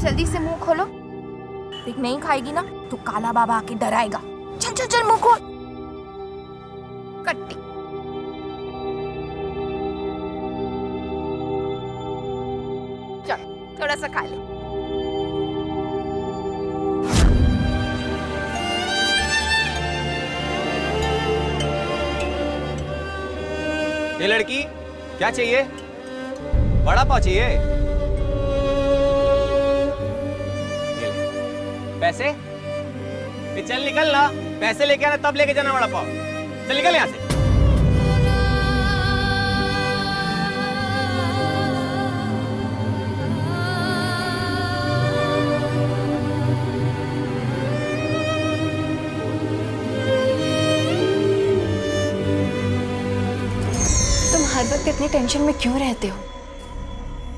जल्दी से मुंह खोलो। देख नहीं खाएगी ना तो काला बाबा आके डराएगा। चल चल चल मुंह खोल। कट्टी चल थोड़ा सा खा ले। ये लड़की क्या चाहिए? बड़ा पाव चाहिए? ये ले। पैसे? ये चल निकल ना, पैसे लेके आना तब लेके जाना बड़ा पाव। चल निकल यहाँ से। हर वक्त इतनी टेंशन में क्यों रहते हो?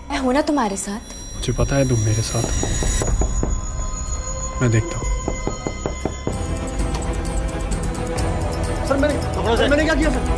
मैं हूं ना तुम्हारे साथ। मुझे पता है तुम मेरे साथ हो। मैं देखता हूँ। सर मैंने क्या किया सर?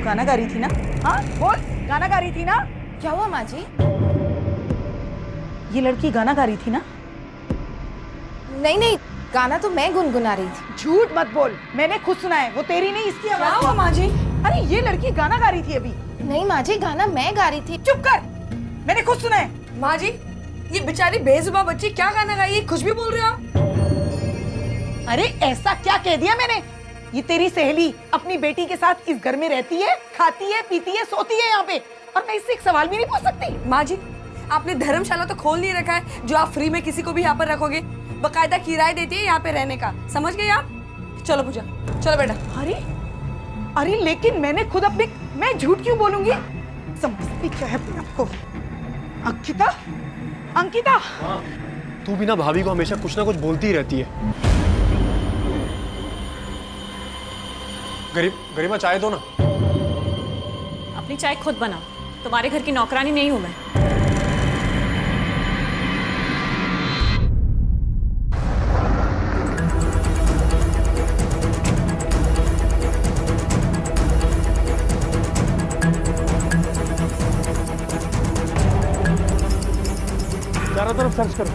गाना गा रही थी ना? हाँ बोल, गाना गा रही थी ना? क्या हुआ माँ जी? ये लड़की गाना गा रही थी ना? नहीं नहीं, गाना तो मैं गुनगुना रही थी। झूठ मत बोल, मैंने खुद सुना है। वो तेरी नहीं, इसकी आवाज। क्या हुआ माँ जी? अरे ये लड़की गाना गा रही थी अभी। नहीं माँ जी, गाना मैं गा रही थी। चुप कर, मैंने खुद सुना है। माँ जी, ये बेचारी बेजुबान बच्ची क्या गाना गाई है? कुछ भी बोल रहे हो आप? अरे ऐसा क्या कह दिया मैंने? ये तेरी सहेली अपनी बेटी के साथ इस घर में रहती है, खाती है, पीती है, सोती है यहाँ पे, और मैं इससे एक सवाल भी नहीं पूछ सकती। माँ जी, आपने धर्मशाला तो खोल नहीं रखा है जो आप फ्री में किसी को भी यहाँ पर रखोगे। बकायदा किराया देती है यहाँ पे रहने का, समझ गए आप? चलो पूजा, चलो बेटा। अरे अरे लेकिन मैंने खुद अपने, मैं झूठ क्यों बोलूंगी? समझती क्या है अपने आपको? अंकिता, अंकिता। तू भी ना भाभी को हमेशा कुछ ना कुछ बोलती ही रहती है। गरिमा चाय दो ना। अपनी चाय खुद बनाओ, तुम्हारे घर की नौकरानी नहीं हूं मैं। चारों तरफ सर्च करो।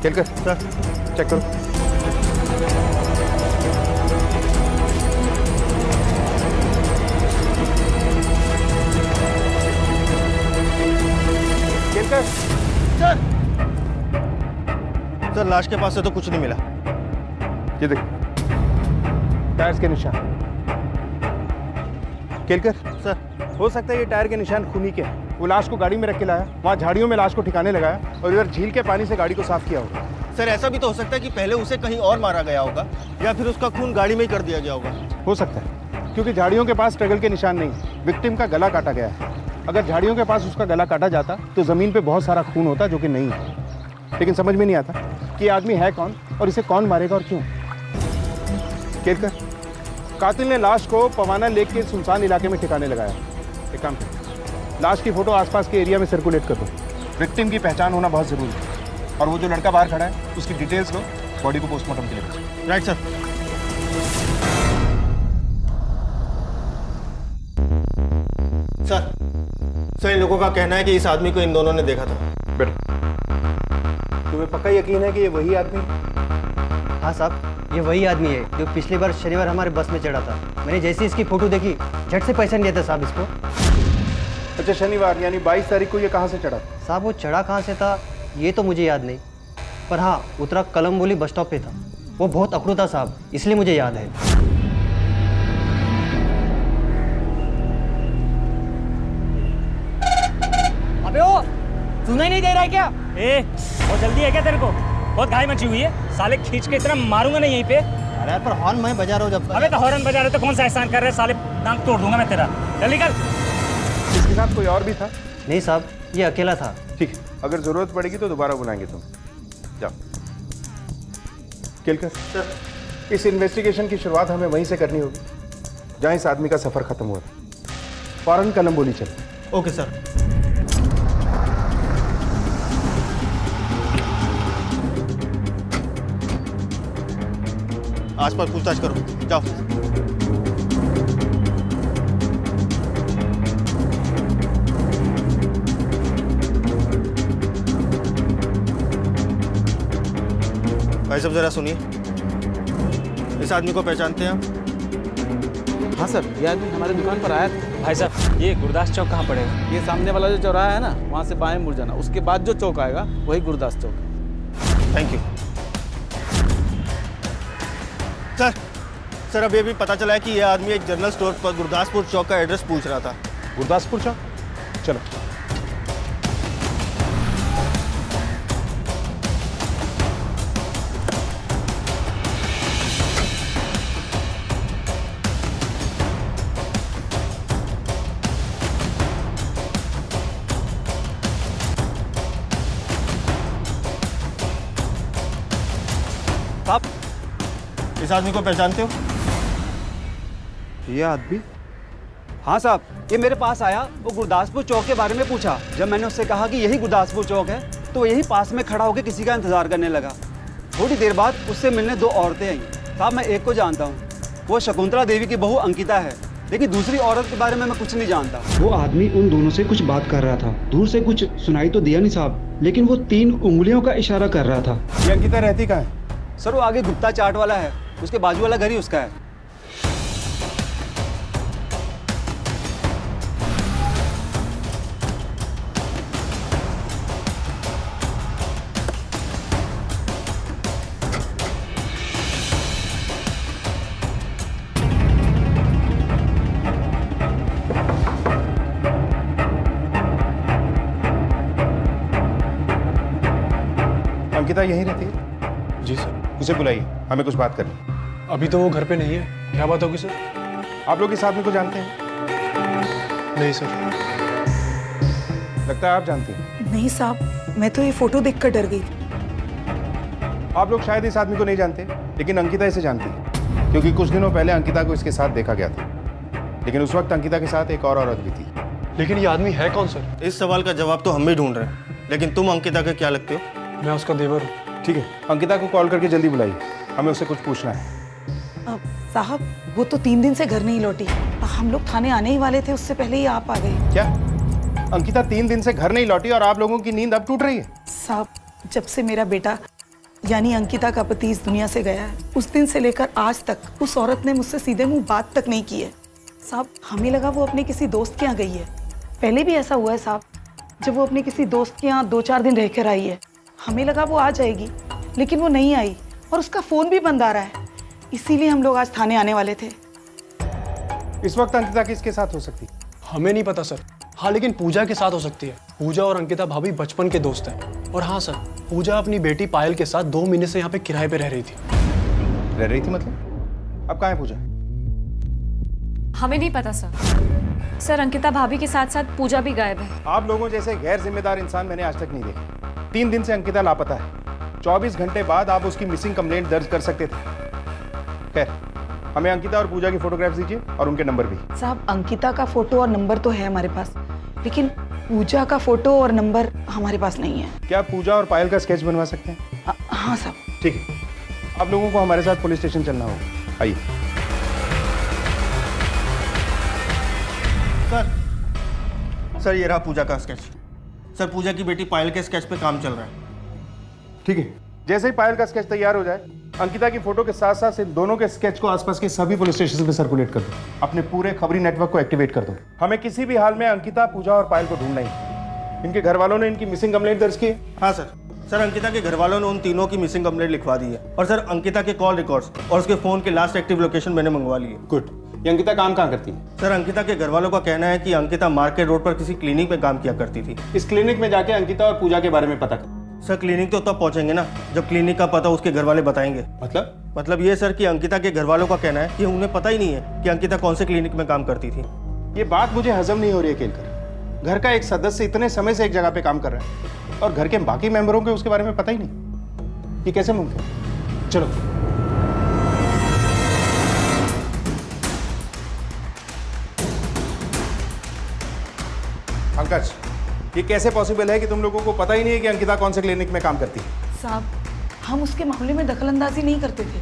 केलकर सर, चेक करो। सर सर, लाश के पास से तो कुछ नहीं मिला। ये देख, टायर्स के निशान। केलकर सर, हो सकता है ये टायर के निशान खूनी के हैं। वो लाश को गाड़ी में रख के लाया, वहाँ झाड़ियों में लाश को ठिकाने लगाया और इधर झील के पानी से गाड़ी को साफ किया होगा। सर ऐसा भी तो हो सकता है कि पहले उसे कहीं और मारा गया होगा या फिर उसका खून गाड़ी में ही कर दिया गया होगा। हो सकता है, क्योंकि झाड़ियों के पास स्ट्रगल के निशान नहीं, विक्टिम का गला काटा गया है। अगर झाड़ियों के पास उसका गला काटा जाता तो जमीन पे बहुत सारा खून होता, जो कि नहीं है। लेकिन समझ में नहीं आता कि ये आदमी है कौन और इसे कौन मारेगा और क्यों। केलकर, कातिल ने लाश को पवाना लेक के सुनसान इलाके में ठिकाने लगाया। एक काम कर, लाश की फोटो आसपास के एरिया में सर्कुलेट कर दो। विक्टिम की पहचान होना बहुत जरूरी है। और वो जो लड़का बाहर खड़ा है उसकी डिटेल्स लो, बॉडी को पोस्टमार्टम के लिए भेजो। Right sir. सर, इन लोगों का कहना है कि इस आदमी को इन दोनों ने देखा था। तुम्हें पक्का यकीन है कि ये वही आदमी? हाँ साहब, ये वही आदमी है जो पिछली बार शनिवार हमारे बस में चढ़ा था। मैंने जैसे इसकी फोटो देखी, झट से पहचान लिया था साहब इसको। अच्छा, शनिवार यानी 22 तारीख को ये कहाँ से चढ़ा था? साहब वो चढ़ा कहाँ से था ये तो मुझे याद नहीं, पर हाँ उतरा कलमबोली बस स्टॉप पे था। वो बहुत अकड़ू था साहब, इसलिए मुझे याद है। अबे ओ सुनाई नहीं दे रहा है क्या? ए बहुत जल्दी है क्या तेरे को? बहुत घाई मची हुई है, साले खींच के इतना मारूंगा ना यहीं पे। अरे यार पर हॉर्न मैं बजा रहा हूँ जब। अबे तो हॉर्न बजा रहे तो कौन सा एहसान कर रहे हैं साले, नाक तोड़ दूंगा मैं तेरा। चल निकल। इसके साथ कोई और भी था? नहीं साहब, ये अकेला था। ठीक है, अगर जरूरत पड़ेगी तो दोबारा बुलाएंगे तुम। जाओ। केलकर सर, इस इन्वेस्टिगेशन की शुरुआत हमें वहीं से करनी होगी जहां इस आदमी का सफर खत्म हुआ था। फौरन कलमबोली चलो। Okay sir. आसपास पूछताछ करो, जाओ। भाई साहब जरा सुनिए, इस आदमी को पहचानते हैं आप? हाँ सर, ये आदमी हमारे दुकान पर आया था। भाई साहब ये गुरदास चौक कहाँ पड़ेगा? ये सामने वाला जो चौराहा है ना, वहाँ से बाएं मुड़ जाना, उसके बाद जो चौक आएगा वही गुरदास चौक है। Thank you sir. सर अब ये भी पता चला है कि यह आदमी एक जनरल स्टोर पर गुरदासपुर चौक का एड्रेस पूछ रहा था। गुरदासपुर चौक, चलो। आप इस आदमी को पहचानते हो? ये आदमी? हाँ साहब, ये मेरे पास आया, वो गुरदासपुर चौक के बारे में पूछा। जब मैंने उससे कहा कि यही गुरदासपुर चौक है तो वो यही पास में खड़ा होकर किसी का इंतजार करने लगा। थोड़ी देर बाद उससे मिलने दो औरतें आई। साहब मैं एक को जानता हूँ, वो शकुंतला देवी की बहू अंकिता है, लेकिन दूसरी औरत के बारे में मैं कुछ नहीं जानता। वो आदमी उन दोनों से कुछ बात कर रहा था। दूर से कुछ सुनाई तो दिया नहीं साहब, लेकिन वो 3 उंगलियों का इशारा कर रहा था। ये अंकिता रहती कहाँ है? सर वो आगे गुप्ता चाट वाला है, उसके बाजू वाला घर ही उसका है। अंकिता यहीं रहती है? जी सर। उसे बुलाइए, हमें कुछ बात करनी। अभी तो वो घर पे नहीं है। क्या बात होगी सर? आप लोग इस आदमी को जानते हैं? नहीं सर। लगता है आप जानते हैं। नहीं साहब, मैं तो ये फोटो देखकर डर गई। आप लोग शायद इस आदमी को नहीं जानते, लेकिन अंकिता इसे जानती है, क्योंकि कुछ दिनों पहले अंकिता को इसके साथ देखा गया था। लेकिन उस वक्त अंकिता के साथ एक और औरत भी थी। लेकिन ये आदमी है कौन सर? इस सवाल का जवाब तो हम भी ढूंढ रहे हैं, लेकिन तुम अंकिता के क्या लगते हो? मैं उसका देवर हूँ। ठीक है, अंकिता को कॉल करके जल्दी बुलाइए, हमें उससे कुछ पूछना है। साहब वो तो 3 दिन से घर नहीं लौटी। हम लोग थाने आने ही वाले थे, उससे पहले ही आप आ गए। क्या अंकिता 3 दिन से घर नहीं लौटी और आप लोगों की नींद अब टूट रही है? साहब जब से मेरा बेटा यानी अंकिता का पति इस दुनिया से गया है, उस दिन से लेकर आज तक उस औरत ने मुझसे सीधे मुंह बात तक नहीं की है। साहब हमें लगा वो अपने किसी दोस्त के यहाँ गई है। पहले भी ऐसा हुआ है साहब, जब वो अपने किसी दोस्त के यहाँ 2-4 दिन रहकर आई है। हमें लगा वो आ जाएगी, लेकिन वो नहीं आई और उसका फ़ोन भी बंद आ रहा है। इसीलिए हम लोग आज थाने आने वाले थे। इस वक्त अंकिता किसके साथ हो सकती? हमें नहीं पता सर। हाँ लेकिन पूजा के साथ हो सकती है। पूजा और अंकिता भाभी बचपन के दोस्त हैं। और हाँ सर, पूजा अपनी बेटी पायल के साथ 2 महीने से यहाँ पे किराए पे रह रही थी। रह रही थी मतलब? अब कहाँ है पूजा? हमें नहीं पता सर। सर अंकिता भाभी के साथ साथ पूजा भी गायब है। आप लोगों जैसे गैर जिम्मेदार इंसान मैंने आज तक नहीं देखे। 3 दिन से अंकिता लापता है। 24 घंटे बाद आप उसकी मिसिंग कंप्लेंट दर्ज कर सकते थे। खैर, हमें अंकिता और पूजा की फोटोग्राफ्स दीजिए और उनके नंबर भी। साहब अंकिता का फोटो और नंबर तो है हमारे पास, लेकिन पूजा का फोटो और नंबर हमारे पास नहीं है। क्या पूजा और पायल का स्केच बनवा सकते हैं? हाँ साहब। ठीक है, आप लोगों को हमारे साथ पुलिस स्टेशन चलना होगा। आइए। सर ये रहा पूजा का स्केच। सर पूजा की बेटी पायल के स्केच पे काम चल रहा है। ठीक है, जैसे ही पायल का स्केच तैयार हो जाए, अंकिता की फोटो के साथ साथ इन दोनों के स्केच को आसपास के सभी पुलिस स्टेशन पे सर्कुलेट कर दो। अपने पूरे खबरी नेटवर्क को एक्टिवेट कर दो। हमें किसी भी हाल में अंकिता, पूजा और पायल को ढूंढना ही। इनके घर वालों ने इनकी मिसिंग कंप्लेंट दर्ज की है? हाँ सर। सर अंकिता के घर वालों ने उन तीनों की मिसिंग कंप्लेंट लिखवा दी है। और सर अंकिता के कॉल रिकॉर्ड्स और उसके फ़ोन के लास्ट एक्टिव लोकेशन मैंने मंगवा ली है। गुड। ये अंकिता काम कहाँ करती है? सर अंकिता के घर वालों का कहना है कि अंकिता मार्केट रोड पर किसी क्लिनिक में काम किया करती थी। इस क्लिनिक में जाके अंकिता और पूजा के बारे में पता कर। सर क्लिनिक तो तब पहुंचेंगे ना जब क्लिनिक का पता उसके घर वाले बताएंगे। मतलब ये सर कि अंकिता के घर वालों का कहना है कि उन्हें पता ही नहीं है कि अंकिता कौन से क्लिनिक में काम करती थी। ये बात मुझे हजम नहीं हो रही है केलकर। घर का एक सदस्य इतने समय से एक जगह पे काम कर रहा है और घर के बाकी मेंबरों को उसके बारे में पता ही नहीं। ये कैसे मुमकिन है? चलो पंकज, ये कैसे पॉसिबल है कि तुम लोगों को पता ही नहीं है कि अंकिता कौन से क्लिनिक में काम करती है? साहब, हम उसके मामले में दखलंदाजी नहीं करते थे।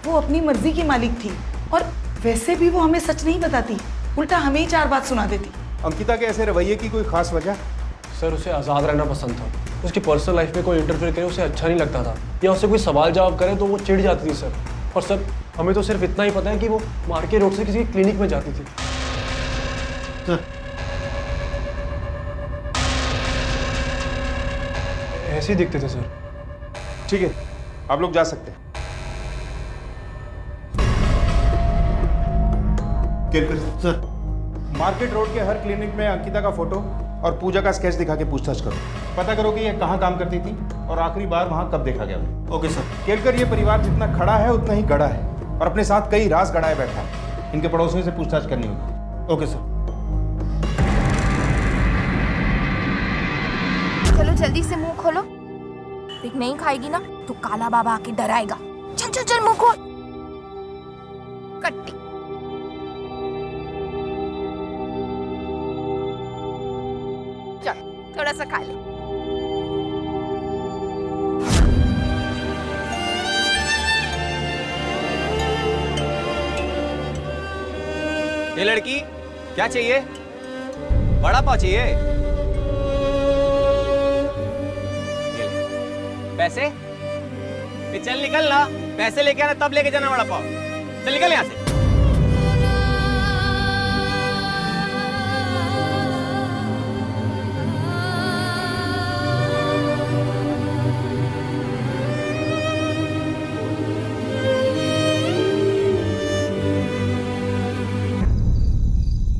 वो अपनी मर्जी की मालिक थी और वैसे भी वो हमें सच नहीं बताती, उल्टा हमें ही 4 बात सुना देती। अंकिता के ऐसे रवैये की कोई खास वजह? सर उसे आज़ाद रहना पसंद था। उसकी पर्सनल लाइफ में कोई इंटरफेयर करे उसे अच्छा नहीं लगता था, या उससे कोई सवाल जवाब करे तो वो चिढ़ जाती थी सर। और सर हमें तो सिर्फ इतना ही पता है कि वो मार्केट रोड से किसी क्लिनिक में जाती थी। ऐसे ही दिखते थे सर। ठीक है, आप लोग जा सकते हैं। सर, मार्केट रोड के हर क्लिनिक में अंकिता का फोटो और पूजा का स्केच दिखा के पूछताछ करो। पता करो कि ये कहाँ काम करती थी और आखिरी बार वहाँ कब देखा गया। Okay sir. केलकर ये परिवार जितना खड़ा है उतना ही गड़ा है और अपने साथ कई राज गड़ाए बैठा है। इनके पड़ोसियों से पूछताछ करनी होगी। Okay sir. चलो जल्दी से मुंह खोलो। देख नहीं खाएगी ना तो काला बाबा आके डराएगा। चल चल चल मुंह खोल। कट्टी। चल थोड़ा सा खा ले। ये लड़की क्या चाहिए? बड़ा पाव चाहिए? पैसे? ये चल निकल ना, पैसे लेके आना तब लेके जाना बड़ा पाव। चल निकल यहाँ से।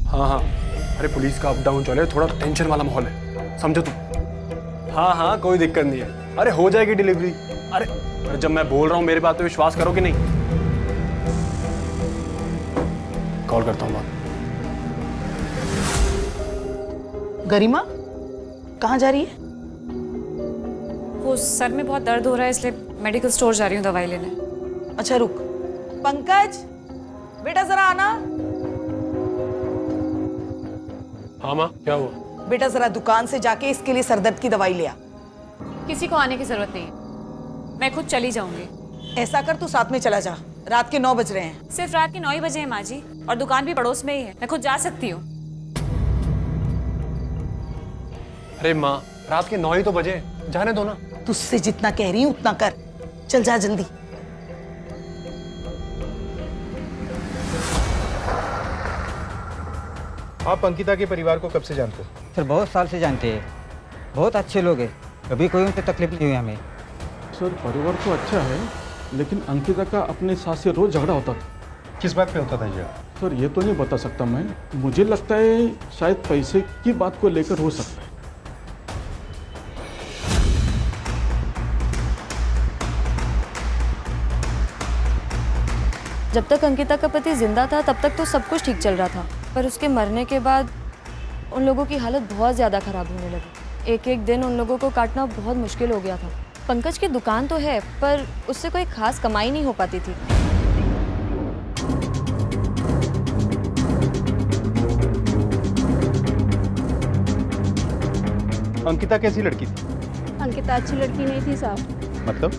हाँ हाँ, अरे पुलिस का अप डाउन चल रहा है, थोड़ा टेंशन वाला माहौल है, समझो तुम। हाँ हाँ कोई दिक्कत नहीं है, अरे हो जाएगी डिलीवरी। अरे जब मैं बोल रहा हूँ मेरी बात पे विश्वास करो कि नहीं। कॉल करता हूँ बात। गरिमा कहाँ जा रही है? वो सर में बहुत दर्द हो रहा है इसलिए मेडिकल स्टोर जा रही हूँ दवाई लेने। अच्छा रुक। पंकज बेटा जरा आना। हाँ माँ क्या हुआ? बेटा जरा दुकान से जाके इसके लिए सरदर्द की दवाई ले आ। किसी को आने की जरूरत नहीं है, मैं खुद चली जाऊंगी। ऐसा कर तू साथ में चला जा, रात के 9 बज रहे हैं। सिर्फ रात के 9 ही बजे हैं माँ जी, और दुकान भी पड़ोस में ही है, मैं खुद जा सकती हूँ। अरे माँ रात के 9 ही तो बजे, जाने दो ना। तुझसे जितना कह रही हूँ उतना कर, चल जा जल्दी। आप अंकिता के परिवार को कब से जानते हो? सर बहुत साल से जानते हैं, बहुत अच्छे लोग हैं, कभी कोई उनसे तकलीफ नहीं हुई हमें। सर परिवार तो अच्छा है, लेकिन अंकिता का अपने साथ से रोज झगड़ा होता था। किस बात पे होता था झगड़ा? सर ये तो नहीं बता सकता मैं, मुझे लगता है शायद पैसे की बात को लेकर हो सकता है। जब तक अंकिता का पति जिंदा था तब तक तो सब कुछ ठीक चल रहा था, पर उसके मरने के बाद उन लोगों की हालत बहुत ज़्यादा ख़राब होने लगी। एक एक दिन उन लोगों को काटना बहुत मुश्किल हो गया था। पंकज की दुकान तो है पर उससे कोई खास कमाई नहीं हो पाती थी। अंकिता कैसी लड़की थी? अंकिता अच्छी लड़की नहीं थी साहब। मतलब?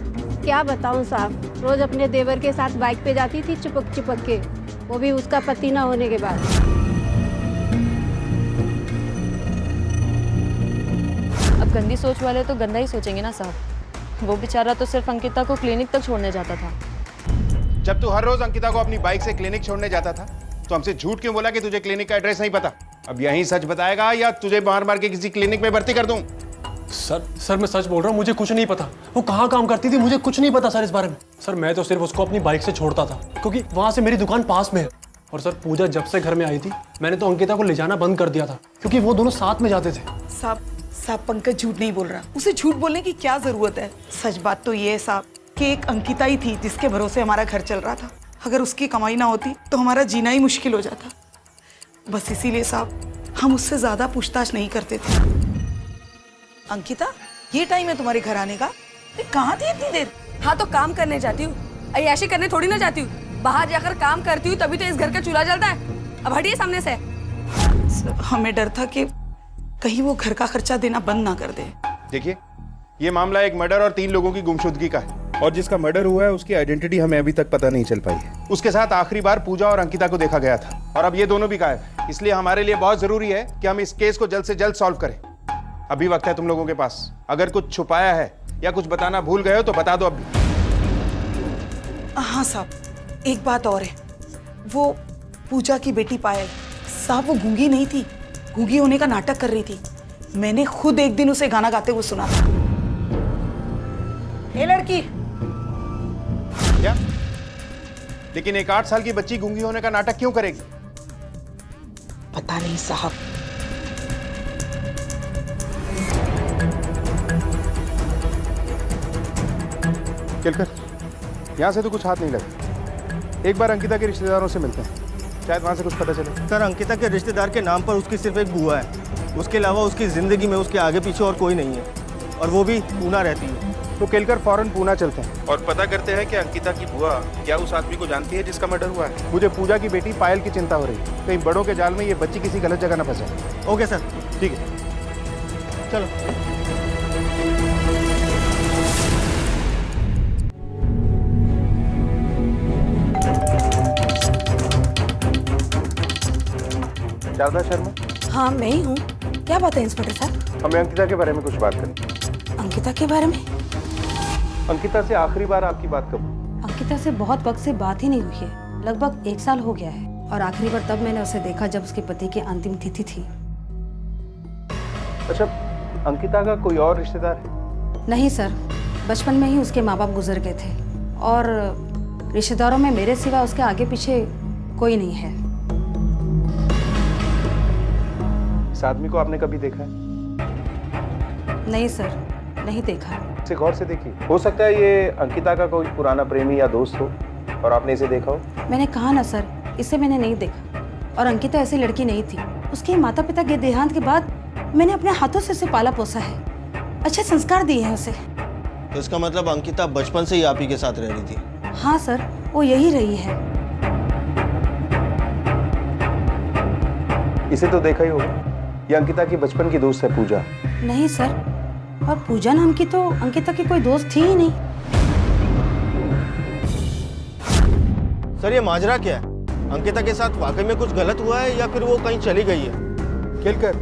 क्या बताऊं साहब, रोज अपने देवर के साथ बाइक पे जाती थी चिपक चिपक के, वो भी उसका पति ना होने के बाद। अब गंदी सोच वाले तो गंदा ही सोचेंगे ना साहब। वो बेचारा तो सिर्फ अंकिता को क्लिनिक तक छोड़ने जाता था। जब तू हर रोज अंकिता को अपनी बाइक से क्लिनिक छोड़ने जाता था तो हमसे झूठ क्यों बोला कि तुझे क्लिनिक का एड्रेस नहीं पता? अब यही सच बताएगा या तुझे मार मार के किसी क्लिनिक में भर्ती कर दूं? सर मैं सच बोल रहा हूँ, मुझे कुछ नहीं पता। वो कहाँ काम करती थी मुझे कुछ नहीं पता सर इस बारे में। सर मैं तो सिर्फ उसको अपनी बाइक से छोड़ता था क्योंकि वहां से मेरी दुकान पास में है। और सर पूजा जब से घर में आई थी मैंने तो अंकिता को ले जाना बंद कर दिया था क्योंकि वो दोनों साथ में जाते थे। साहब पंकज झूठ नहीं बोल रहा, उसे झूठ बोलने की क्या जरूरत है। सच बात तो ये है साहब कि एक अंकिता ही थी जिसके भरोसे हमारा घर चल रहा था। अगर उसकी कमाई ना होती तो हमारा जीना ही मुश्किल हो जाता। बस इसीलिए साहब हम उससे ज्यादा पूछताछ नहीं करते थे। अंकिता, ये टाइम है तुम्हारे घर आने का? कहाँ थी इतनी देर? हाँ तो काम करने जाती हूँ, अय्याशी करने थोड़ी ना जाती हूँ। बाहर जाकर काम करती हूँ तभी तो इस घर का चूल्हा जलता है। अब हटिए सामने से। हमें डर था कि कहीं वो घर का खर्चा देना बंद ना कर दे। देखिए, ये मामला एक मर्डर और 3 लोगों की गुमशुदगी का है और जिसका मर्डर हुआ है उसकी आइडेंटिटी हमें अभी तक पता नहीं चल पाई है। उसके साथ आखिरी बार पूजा और अंकिता को देखा गया था और अब ये दोनों भी गायब हैं। इसलिए हमारे लिए बहुत जरूरी है कि हम इस केस को जल्द से जल्द सॉल्व करें। अभी वक्त है तुम लोगों के पास। अगर कुछ छुपाया है या कुछ बताना भूल गए हो तो बता दो अभी। हाँ साहब, एक बात और है। वो पूजा की बेटी पायल साहब, वो गूंगी नहीं थी, गूंगी होने का नाटक कर रही थी। मैंने खुद एक दिन उसे गाना गाते हुए सुना था। ए लड़की, क्या? लेकिन एक 8 साल की बच्ची गूंगी होने का नाटक क्यों करेगी? पता नहीं साहब। केलकर, यहां से तो कुछ हाथ नहीं लगा। एक बार अंकिता के रिश्तेदारों से मिलते हैं, शायद वहां से कुछ पता चले। सर अंकिता के रिश्तेदार के नाम पर उसकी सिर्फ एक बुआ है। उसके अलावा उसकी जिंदगी में उसके आगे पीछे और कोई नहीं है और वो भी पूना रहती है। तो केलकर फौरन पूना चलते हैं और पता करते हैं कि अंकिता की बुआ क्या उस आदमी को जानती है जिसका मर्डर हुआ है। मुझे पूजा की बेटी पायल की चिंता हो रही है, कहीं बड़ों के जाल में ये बच्ची किसी गलत जगह न फंसे। ओके सर, ठीक है, चलो। शारदा शर्मा। हाँ मैं ही हूँ। क्या बात है इंस्पेक्टर साहब? हमें अंकिता के बारे में कुछ बात करनी। अंकिता के बारे में? अंकिता से आखिरी बार आपकी बात कब? अंकिता से बहुत वक्त से बात ही नहीं हुई है, लगभग 1 साल हो गया है। और आखिरी बार तब मैंने उसे देखा जब उसके पति की अंतिम तिथि थी। अच्छा, अंकिता का कोई और रिश्तेदार है? नहीं सर, बचपन में ही उसके माँ बाप गुजर गए थे और रिश्तेदारों में मेरे सिवा उसके आगे पीछे कोई नहीं है। इस आदमी को आपने कभी देखा है? नहीं सर, नहीं देखा। इसे गौर से देखिए, हो सकता है ये अंकिता का कोई पुराना प्रेमी या दोस्त हो और आपने इसे देखा हो। मैंने कहा ना सर, इसे मैंने नहीं देखा। और अंकिता ऐसी लड़की नहीं थी। उसके माता पिता के देहांत के बाद मैंने अपने हाथों से उसे पाला पोसा है, अच्छे संस्कार दिए हैं उसे। तो इसका मतलब अंकिता बचपन से ही आप ही के साथ रह रही थी? हाँ सर, वो यही रही है। इसे तो देखा ही होगा, ये अंकिता की बचपन की दोस्त है पूजा। नहीं सर, और पूजा नाम की तो अंकिता की कोई दोस्त थी ही नहीं। सर ये माजरा क्या है? अंकिता के साथ वाकई में कुछ गलत हुआ है या फिर वो कहीं चली गई है? केलकर,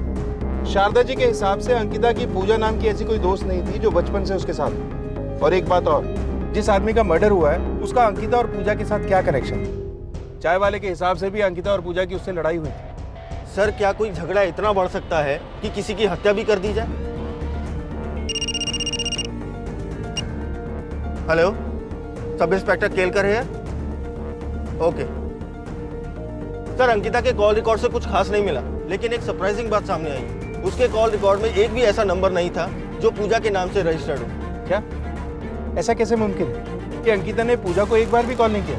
शारदा जी के हिसाब से अंकिता की पूजा नाम की ऐसी कोई दोस्त नहीं थी जो बचपन से उसके साथ थी। और एक बात और, जिस आदमी का मर्डर हुआ है उसका अंकिता और पूजा के साथ क्या कनेक्शन? चाय वाले के हिसाब से भी अंकिता और पूजा की उससे लड़ाई हुई थी। सर क्या कोई झगड़ा इतना बढ़ सकता है कि किसी की हत्या भी कर दी जाए? हेलो, सब इंस्पेक्टर केलकर है? ओके सर, अंकिता के कॉल रिकॉर्ड से कुछ खास नहीं मिला, लेकिन एक सरप्राइजिंग बात सामने आई। उसके कॉल रिकॉर्ड में एक भी ऐसा नंबर नहीं था जो पूजा के नाम से रजिस्टर्ड हो। क्या? ऐसा कैसे मुमकिन है कि अंकिता ने पूजा को एक बार भी कॉल नहीं किया?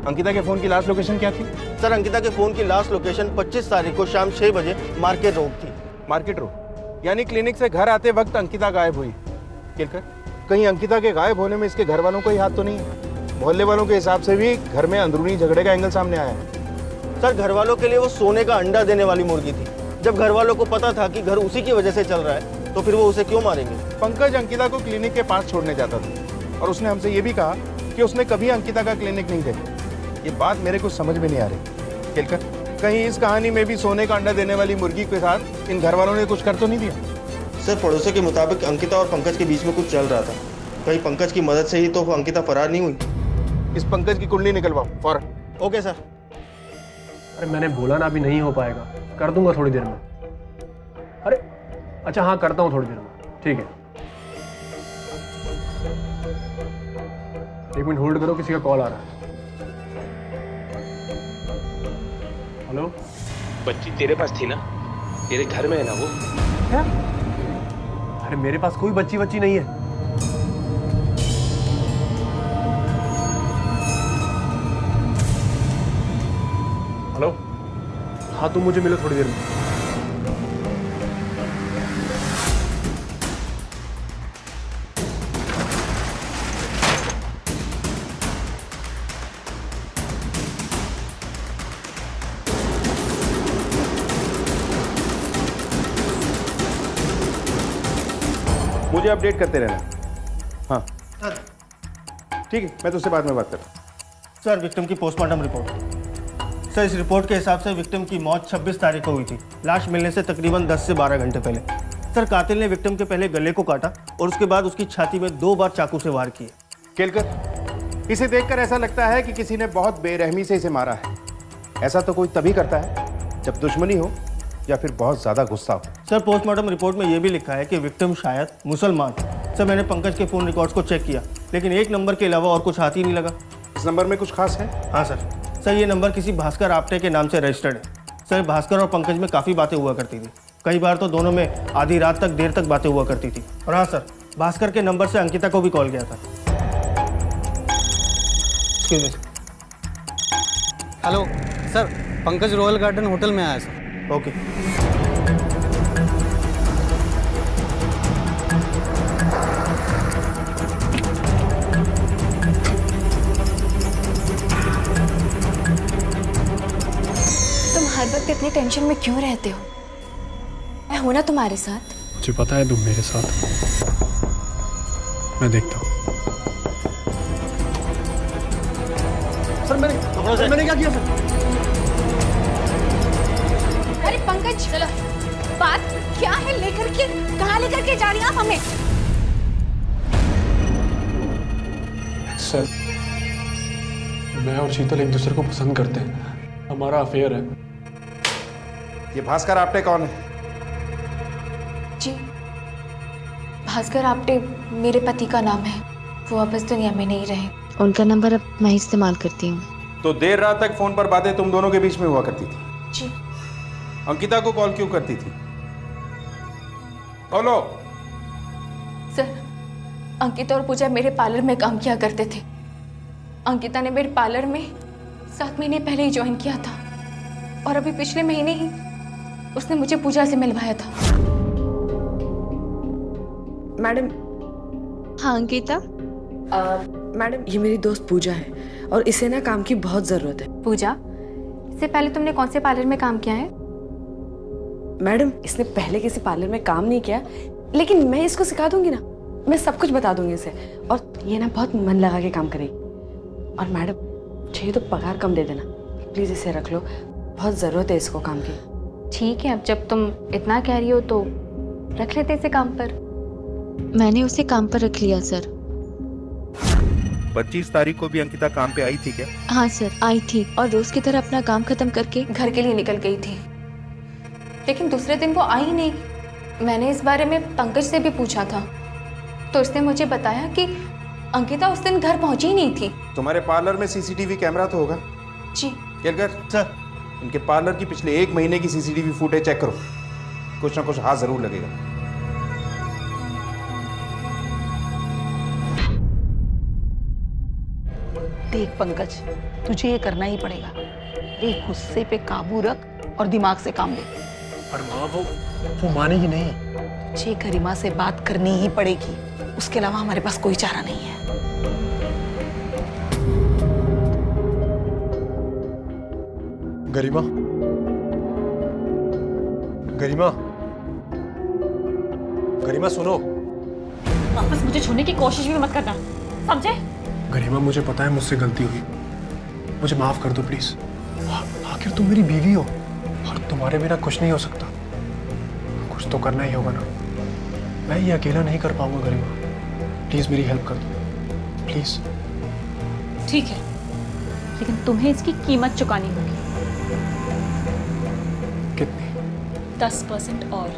अंकिता के फोन की लास्ट लोकेशन क्या थी? सर अंकिता के फोन की लास्ट लोकेशन 25 तारीख को शाम 6 बजे मार्केट रोड थी। मार्केट रोड यानी क्लिनिक से घर आते वक्त अंकिता गायब हुई। केलकर, कहीं अंकिता के गायब होने में इसके घर वालों का ही हाथ तो नहीं है? मोहल्ले वालों के हिसाब से भी घर में अंदरूनी झगड़े का एंगल सामने आया है। सर घर वालों के लिए वो सोने का अंडा देने वाली मुर्गी थी। जब घर वालों को पता था कि घर उसी की वजह से चल रहा है तो फिर वो उसे क्यों मारेंगे? पंकज अंकिता को क्लिनिक के पास छोड़ने जाता था और उसने हमसे ये भी कहा कि उसने कभी अंकिता का क्लिनिक नहीं देखा। ये बात मेरे को समझ में नहीं आ रही। केलकर, कहीं इस कहानी में भी सोने का अंडा देने वाली मुर्गी के साथ इन घर वालों ने कुछ कर तो नहीं दिया? सर पड़ोसियों के मुताबिक अंकिता और पंकज के बीच में कुछ चल रहा था। कहीं पंकज की मदद से ही तो अंकिता फरार नहीं हुई? इस पंकज की कुंडली निकलवाओ फौरन। Okay sir. अरे मैंने बोला ना अभी नहीं हो पाएगा, कर दूंगा थोड़ी देर में। अरे अच्छा हाँ करता हूँ थोड़ी देर में, ठीक है। 1 मिनट होल्ड करो, किसी का कॉल आ रहा है। हेलो, बच्ची तेरे पास थी ना, तेरे घर में है ना वो? क्या? अरे मेरे पास कोई बच्ची नहीं है। हेलो, हाँ तुम मुझे मिलो थोड़ी देर में। मुझे अपडेट करते रहना। हाँ ठीक है, मैं तुझसे बाद में बात करता हूँ। सर विक्टिम की पोस्टमार्टम रिपोर्ट। सर इस रिपोर्ट के हिसाब से विक्टिम की मौत 26 तारीख को हुई थी, लाश मिलने से तकरीबन 10 से 12 घंटे पहले। सर कातिल ने विक्टिम के पहले गले को काटा और उसके बाद उसकी छाती में 2 बार चाकू से वार किए। केलकर, इसे देखकर ऐसा लगता है कि किसी ने बहुत बेरहमी से इसे मारा है। ऐसा तो कोई तभी करता है जब दुश्मनी हो या फिर बहुत ज्यादा गुस्सा हो। सर पोस्टमार्टम रिपोर्ट में यह भी लिखा है कि विक्टिम शायद मुसलमान। सर मैंने पंकज के फ़ोन रिकॉर्ड्स को चेक किया, लेकिन एक नंबर के अलावा और कुछ हाथ ही नहीं लगा। इस नंबर में कुछ खास है? हाँ सर ये नंबर किसी भास्कर आपटे के नाम से रजिस्टर्ड है। सर भास्कर और पंकज में काफ़ी बातें हुआ करती थी, कई बार तो दोनों में आधी रात तक देर तक बातें हुआ करती थी। और हाँ सर, भास्कर के नंबर से अंकिता को भी कॉल गया था। Hello sir, Pankaj royal garden hotel में आया सर। ओके। तुम हर वक्त इतनी टेंशन में क्यों रहते हो? मैं हूं ना तुम्हारे साथ। मुझे पता है तुम मेरे साथ। मैं देखता हूँ। सर मैंने क्या किया सर? अरे पंकज, चलो बात क्या है, लेकर के कहाँ लेकर के जा रही आप हमें? सर मैं और शीतल एक दूसरे को पसंद करते हैं, हमारा अफेयर है। ये भास्कर आपटे कौन है? जी, भास्कर आपटे मेरे पति का नाम है, वो अब इस दुनिया में नहीं रहे। उनका नंबर अब मैं इस्तेमाल करती हूँ। तो देर रात तक फोन पर बातें तुम दोनों के बीच में हुआ करती थी? जी। अंकिता को कॉल क्यों करती थी? बोलो। सर, अंकिता और पूजा मेरे पार्लर में काम किया करते थे। अंकिता ने मेरे पार्लर में 7 महीने पहले ही ज्वाइन किया था और अभी पिछले महीने ही उसने मुझे पूजा से मिलवाया था। मैडम। हाँ अंकिता। मैडम ये मेरी दोस्त पूजा है और इसे ना काम की बहुत ज़रूरत है। पूजा, इससे पहले तुमने कौन से पार्लर में काम किया है? मैडम इसने पहले किसी पार्लर में काम नहीं किया, लेकिन मैं इसको सिखा दूंगी ना, मैं सब कुछ बता दूंगी इसे, और ये ना बहुत मन लगा के काम करेगी। और मैडम चाहिए तो पगार कम दे देना, प्लीज़ इसे रख लो, बहुत ज़रूरत है इसको काम की। ठीक है, अब जब तुम इतना कह रही हो तो रख लेते इसे काम पर। मैंने उसे काम पर रख लिया सर। 25 तारीख को भी अंकिता काम पे आई थी क्या? हाँ सर आई थी, और रोज की तरह अपना काम खत्म करके घर के लिए निकल गई थी, लेकिन दूसरे दिन वो आई नहीं। मैंने इस बारे में पंकज से भी पूछा था, तो उसने मुझे बताया कि अंकिता उस दिन घर पहुंची ही नहीं थी। तुम्हारे पार्लर में सीसीटीवी कैमरा तो होगा? जी। केलकर सर, इनके पार्लर की पिछले 1 महीने की सीसीटीवी फुटेज चेक करो, कुछ ना कुछ हाथ जरूर लगेगा। देख पंकज, तुझे ये करना ही पड़ेगा। अरे गुस्से पे काबू रख और दिमाग से काम ले। पर माँ वो मानेगी नहीं। तुझे गरिमा से बात करनी ही पड़ेगी, उसके अलावा हमारे पास कोई चारा नहीं है। गरिमा, गरिमा, गरिमा सुनो। वापस मुझे छूने की कोशिश भी मत करना, समझे? गरिमा मुझे पता है मुझसे गलती हुई, मुझे माफ कर दो प्लीज। आखिर तुम मेरी बीवी हो और तुम्हारे बिना कुछ नहीं हो सकता। कुछ तो करना ही होगा ना, मैं ये अकेला नहीं कर पाऊंगा। गरिमा प्लीज मेरी हेल्प कर दो प्लीज। ठीक है, लेकिन तुम्हें इसकी कीमत चुकानी होगी। 10% और।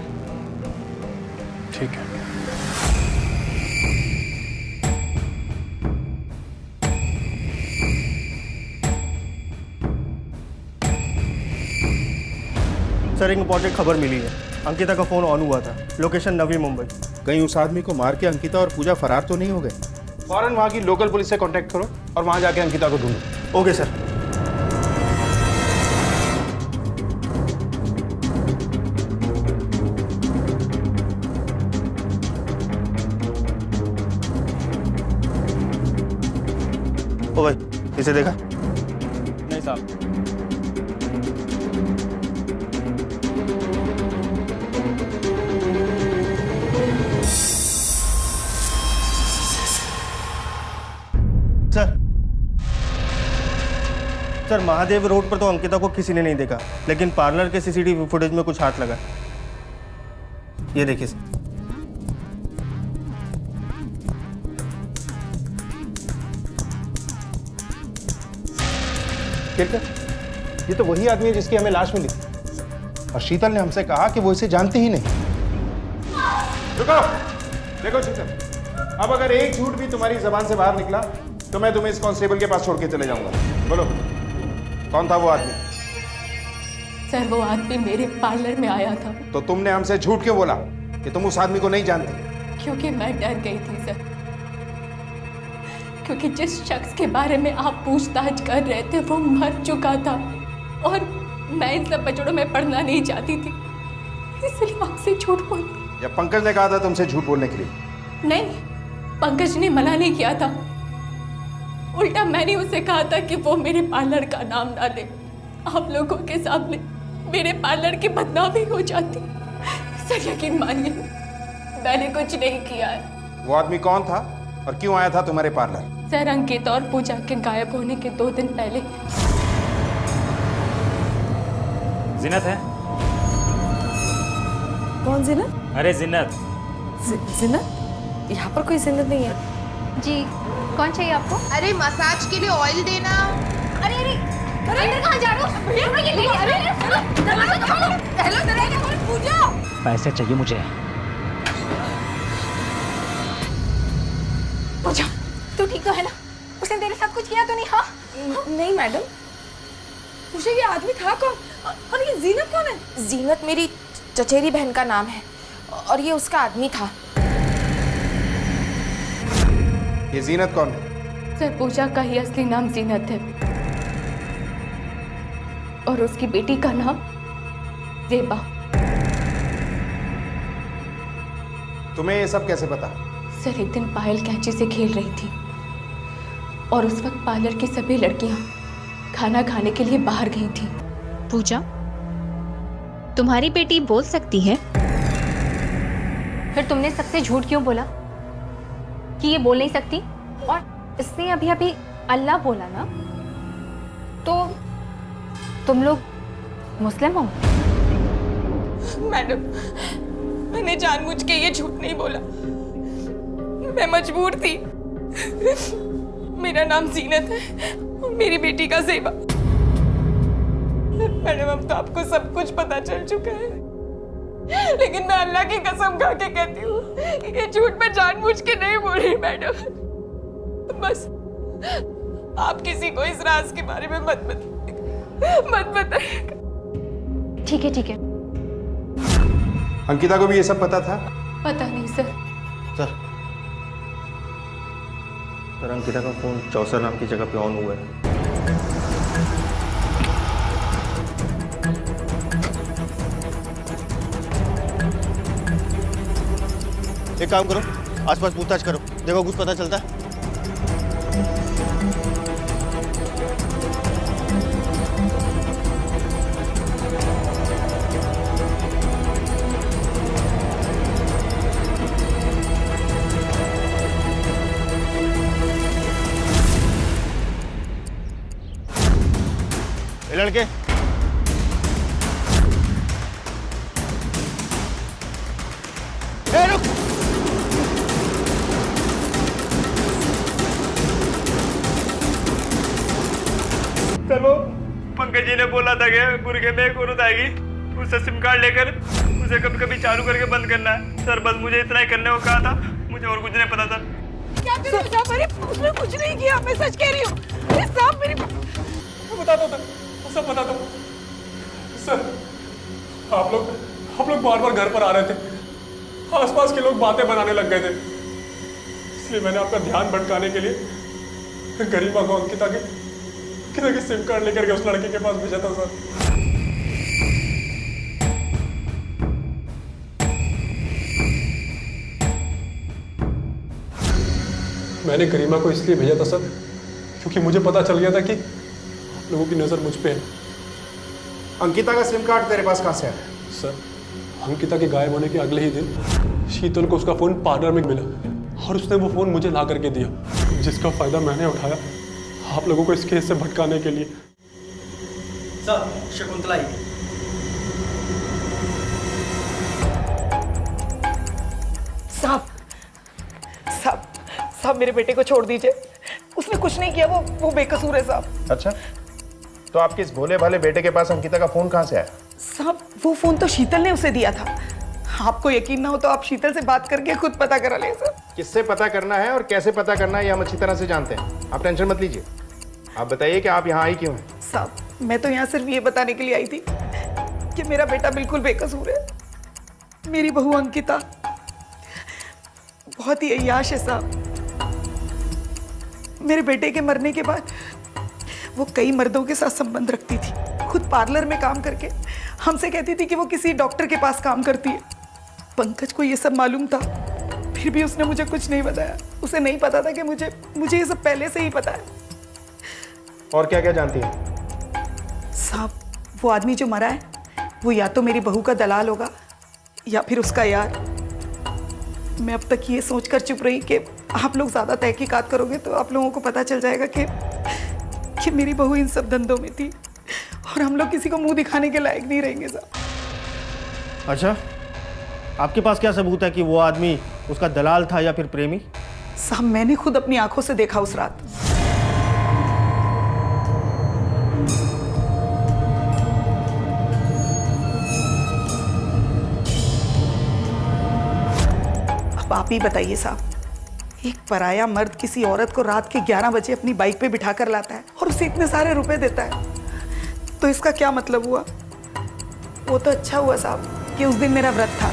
ठीक है। सर एक इम्पोर्टेंट खबर मिली है, अंकिता का फ़ोन ऑन हुआ था, लोकेशन नवी मुंबई। कहीं उस आदमी को मार के अंकिता और पूजा फरार तो नहीं हो गए? फौरन वहाँ की लोकल पुलिस से कांटेक्ट करो और वहाँ जाके अंकिता को ढूंढो। Okay sir. ओ भाई, इसे देखा? नहीं साहब। सर महादेव रोड पर तो अंकिता को किसी ने नहीं देखा, लेकिन पार्लर के सीसीटीवी फुटेज में कुछ हाथ लगा। ये देखिए सर। ये तो वही आदमी है जिसकी हमें लाश मिली थी, और शीतल ने हमसे कहा कि वो इसे जानते ही नहीं। रुको, देखो शीतल, अब अगर एक झूठ भी तुम्हारी जबान से बाहर निकला तो मैं तुम्हें इस कांस्टेबल के पास छोड़ के चले जाऊंगा। बोलो, कौन था वो आदमी? सर वो आदमी मेरे पार्लर में आया था। तो तुमने हमसे झूठ क्यों बोला कि तुम उस आदमी को नहीं जानते? क्योंकि मैं डर गई थी सर, क्योंकि जिस शख्स के बारे में आप पूछताछ कर रहे थे वो मर चुका था और मैं इन सब बचड़ों में पढ़ना नहीं चाहती थी, इसलिए आपसे झूठ बोली। या पंकज ने कहा था तुमसे झूठ बोलने के लिए? नहीं, पंकज ने मना नहीं किया था, उल्टा मैंने उसे कहा था कि वो मेरे पार्लर का नाम ना ले, आप लोगों के सामने मेरे पार्लर की बदनामी हो जाती। सर यकीन मानिए मैंने कुछ नहीं किया है। वो आदमी कौन था और क्यों आया था तुम्हारे पार्लर? सर अंकिता और पूजा के गायब होने के 2 दिन पहले। जिन्नत है? कौन जिन्नत? अरे जिन्नत। जिन्नत? यहाँ पर कोई जिन्नत नहीं है। जी, कौन चाहिए आपको? अरे मसाज के लिए ऑयल देना। अरे अरे अंदर कहाँ जा रहे हो? ये ले, अरे दरवाजा खोलो। हेलो दरवाजा खोलो। पूजा, पैसे चाहिए मुझे। पूजा तू ठीक तो है ना? उसने तेरे साथ कुछ किया तो नहीं? हाँ नहीं मैडम। मुझे ये आदमी था कौन? और ये जीनत कौन है? जीनत मेरी चचेरी बहन का नाम है और ये उसका आदमी था। ये जीनत कौन है? सर पूजा का ही असली नाम जीनत है और उसकी बेटी का नाम जेबा। तुम्हें ये सब कैसे पता? सर एक दिन पायल कैंची से खेल रही थी और उस वक्त पार्लर की सभी लड़कियां खाना खाने के लिए बाहर गई थी। पूजा, तुम्हारी बेटी बोल सकती है? फिर तुमने सबसे झूठ क्यों बोला कि ये बोल नहीं सकती? और इसने अभी अभी अल्लाह बोला ना, तो तुम लोग मुस्लिम हो? मैडम मैंने जानबूझ के ये झूठ नहीं बोला, मैं मजबूर थी। मेरा नाम जीनत है और मेरी बेटी का ज़ेबा। मैडम अब तो आपको सब कुछ पता चल चुका है, लेकिन मैं अल्लाह की कसम खा के कहती हूँ ये झूठ मैं जानबूझ के नहीं बोल रही मैडम। बस आप किसी को इस राज के बारे में मत बताइएगा। ठीक है ठीक है। अंकिता को भी ये सब पता था? पता नहीं सर। सर अंकिता का फोन चौसर नाम की जगह पे ऑन हुआ है। एक काम करो, आसपास पूछताछ करो, देखो कुछ पता चलता है। ये लड़के रुक। सर वो पंकज जी ने बोला था कि मुर्गे में एक औरत आएगी, उससे सिम कार्ड लेकर उसे कभी कभी चालू करके बंद करना है। सर बस मुझे इतना ही करने को कहा था, मुझे और कुछ नहीं पता था। क्या कर रहे हो साहब? अरे उसने कुछ नहीं किया, मैं सच कह रही हूँ। अरे साहब मेरी बता दो सर, सब बता दो सर। आप लोग बार बार घर पर आ रहे थे, आसपास के लोग बातें बनाने लग गए थे, इसलिए मैंने आपका ध्यान भटकाने के लिए गरिमा को अंकिता की सिम कार्ड लेकर के उस लड़के के पास भेजा था सर। मैंने गरिमा को इसलिए भेजा था सर क्योंकि मुझे पता चल गया था कि आप लोगों की नज़र मुझ पे है। अंकिता का सिम कार्ड तेरे पास कहाँ से आया? सर, अंकिता के गायब होने के अगले ही दिन शीतल को उसका फ़ोन पार्लर में मिला और उसने वो फ़ोन मुझे ला करके दिया, जिसका फ़ायदा मैंने उठाया आप लोगों को इस केस से भटकाने के लिए। सर, शकुंतला ही। साहब साहब साहब मेरे बेटे को छोड़ दीजिए, उसने कुछ नहीं किया, वो बेकसूर है साहब। अच्छा, तो आपके इस भोले भाले बेटे के पास अंकिता का फोन कहाँ से आया? साहब वो फोन तो शीतल ने उसे दिया था। आपको यकीन ना हो तो आप शीतल से बात करके खुद पता करा लें सर। किससे पता करना है और कैसे पता करना है ये हम अच्छी तरह से जानते हैं, आप टेंशन मत लीजिए। आप बताइए कि आप यहाँ आई क्यों हैं? साहब मैं तो यहाँ सिर्फ ये बताने के लिए आई थी कि मेरा बेटा बिल्कुल बेकसूर है। मेरी बहू अंकिता बहुत ही अय्याश है साहब। मेरे बेटे के मरने के बाद वो कई मर्दों के साथ संबंध रखती थी, खुद पार्लर में काम करके हमसे कहती थी कि वो किसी डॉक्टर के पास काम करती है। पंकज को ये सब मालूम था, फिर भी उसने मुझे कुछ नहीं बताया। उसे नहीं पता था कि मुझे ये सब पहले से ही पता है। और क्या क्या जानती है? साहब वो आदमी जो मरा है वो या तो मेरी बहू का दलाल होगा या फिर उसका यार। मैं अब तक ये सोचकर चुप रही कि आप लोग ज्यादा तहकीकात करोगे तो आप लोगों को पता चल जाएगा कि मेरी बहू इन सब धंधों में थी और हम लोग किसी को मुंह दिखाने के लायक नहीं रहेंगे साहब। अच्छा, आपके पास क्या सबूत है कि वो आदमी उसका दलाल था या फिर प्रेमी? साहब मैंने खुद अपनी आंखों से देखा उस रात। अब आप ही बताइए साहब, एक पराया मर्द किसी औरत को रात के 11 बजे अपनी बाइक पे बिठा कर लाता है और उसे इतने सारे रुपए देता है, तो इसका क्या मतलब हुआ? वो तो अच्छा हुआ साहब कि उस दिन मेरा व्रत था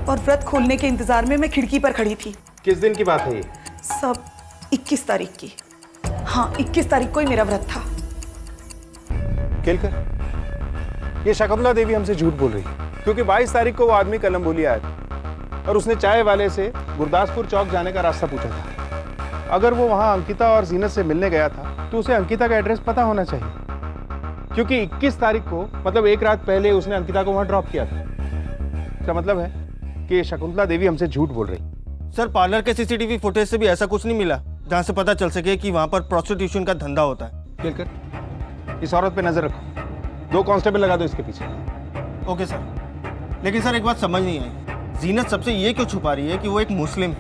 और व्रत खोलने के इंतजार में मैं खिड़की पर खड़ी थी। किस दिन की बात है ये? सब 21 तारीख की। हाँ 21 तारीख को ही मेरा व्रत था। केलकर, ये शकुंतला देवी हमसे झूठ बोल रही है क्योंकि 22 तारीख को वो आदमी कलम बोली आया था और उसने चाय वाले से गुरदासपुर चौक जाने का रास्ता पूछा था। अगर वो वहाँ अंकिता और जीनत से मिलने गया था तो उसे अंकिता का एड्रेस पता होना चाहिए, क्योंकि 21 तारीख को मतलब एक रात पहले उसने अंकिता को वहाँ ड्रॉप किया था। इसका मतलब है कि शकुंतला देवी हमसे झूठ बोल रही। सर, पार्लर के सीसीटीवी फुटेज से भी ऐसा कुछ नहीं मिला जहाँ से पता चल सके कि वहाँ पर प्रोस्टिट्यूशन का धंधा होता है। केलकर, इस औरत पे नजर रखो, 2 कांस्टेबल लगा दो इसके पीछे। ओके सर, लेकिन सर एक बात समझ नहीं आई, जीनत सबसे ये क्यों छुपा रही है कि वो एक मुस्लिम है?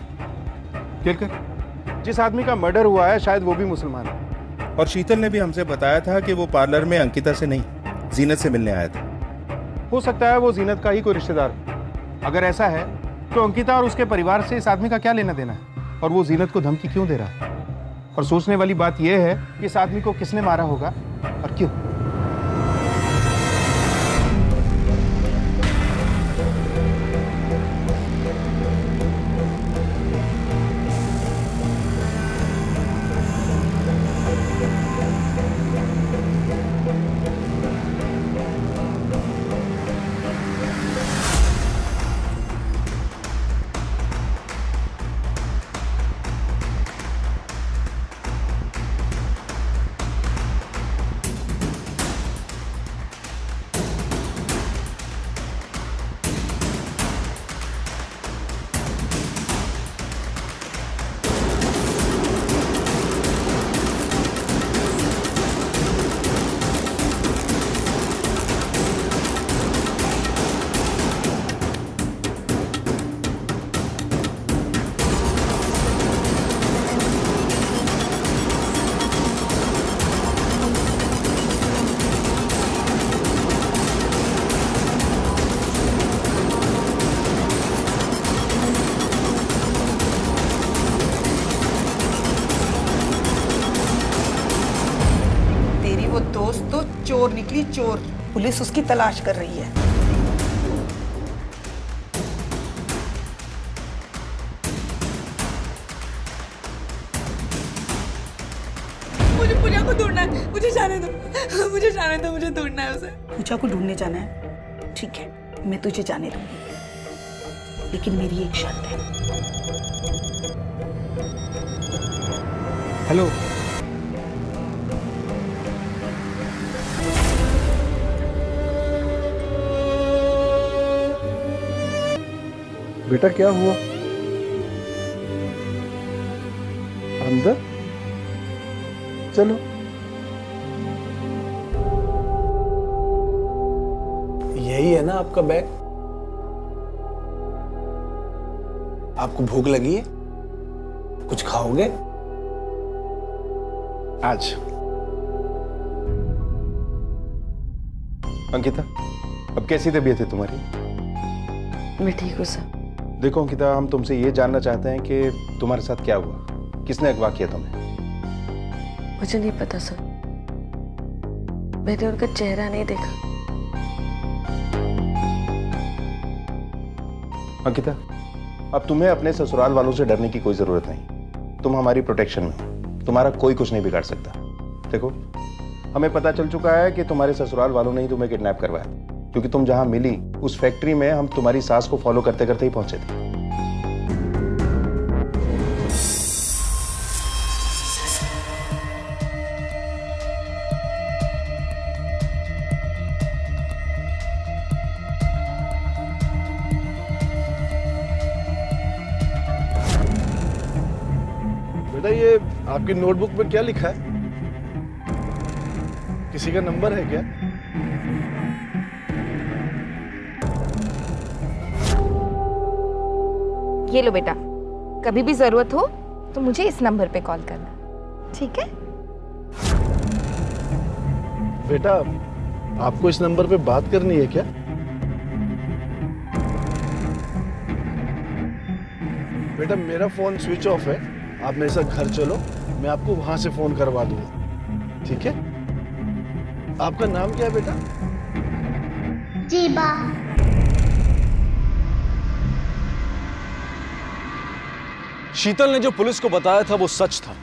केलकर, जिस आदमी का मर्डर हुआ है शायद वो भी मुसलमान है और शीतल ने भी हमसे बताया था कि वो पार्लर में अंकिता से नहीं जीनत से मिलने आया था। हो सकता है वो जीनत का ही कोई रिश्तेदार हो। अगर ऐसा है तो अंकिता और उसके परिवार से इस आदमी का क्या लेना देना है और वो जीनत को धमकी क्यों दे रहा है? और सोचने वाली बात यह है कि इस आदमी को किसने मारा होगा और क्यों। चोर निकली चोर। पुलिस उसकी तलाश कर रही है। मुझे पूजा को ढूंढना है, मुझे जाने दो, मुझे जाने दो, मुझे ढूंढना है उसे। पूजा को ढूंढने जाना है? ठीक है, मैं तुझे जाने दूंगी, लेकिन मेरी एक शर्त है। हेलो। बेटा क्या हुआ? अंदर चलो। यही है ना आपका बैग? आपको भूख लगी है? कुछ खाओगे? आज अंकिता, अब कैसी तबीयत है तुम्हारी? मैं ठीक हूँ सर। देखो अंकिता, हम तुमसे ये जानना चाहते हैं कि तुम्हारे साथ क्या हुआ, किसने अगवा किया तुम्हें? मुझे नहीं पता सर, मैंने उनका चेहरा नहीं देखा। अंकिता, अब तुम्हें अपने ससुराल वालों से डरने की कोई जरूरत नहीं। तुम हमारी प्रोटेक्शन में हो, तुम्हारा कोई कुछ नहीं बिगाड़ सकता। देखो, हमें पता चल चुका है कि तुम्हारे ससुराल वालों ने ही तुम्हें किडनैप करवाया, क्योंकि तुम जहां मिली उस फैक्ट्री में हम तुम्हारी सास को फॉलो करते करते ही पहुंचे थे। बेटा ये आपकी नोटबुक में क्या लिखा है? किसी का नंबर है क्या? ये लो बेटा, कभी भी जरूरत हो तो मुझे इस नंबर पे कॉल करना, ठीक है? बेटा आपको इस नंबर पे बात करनी है क्या? बेटा मेरा फोन स्विच ऑफ है, आप मेरे साथ घर चलो, मैं आपको वहां से फोन करवा दूंगा, ठीक है? आपका नाम क्या है बेटा? जीबा। शीतल ने जो पुलिस को बताया था वो सच था।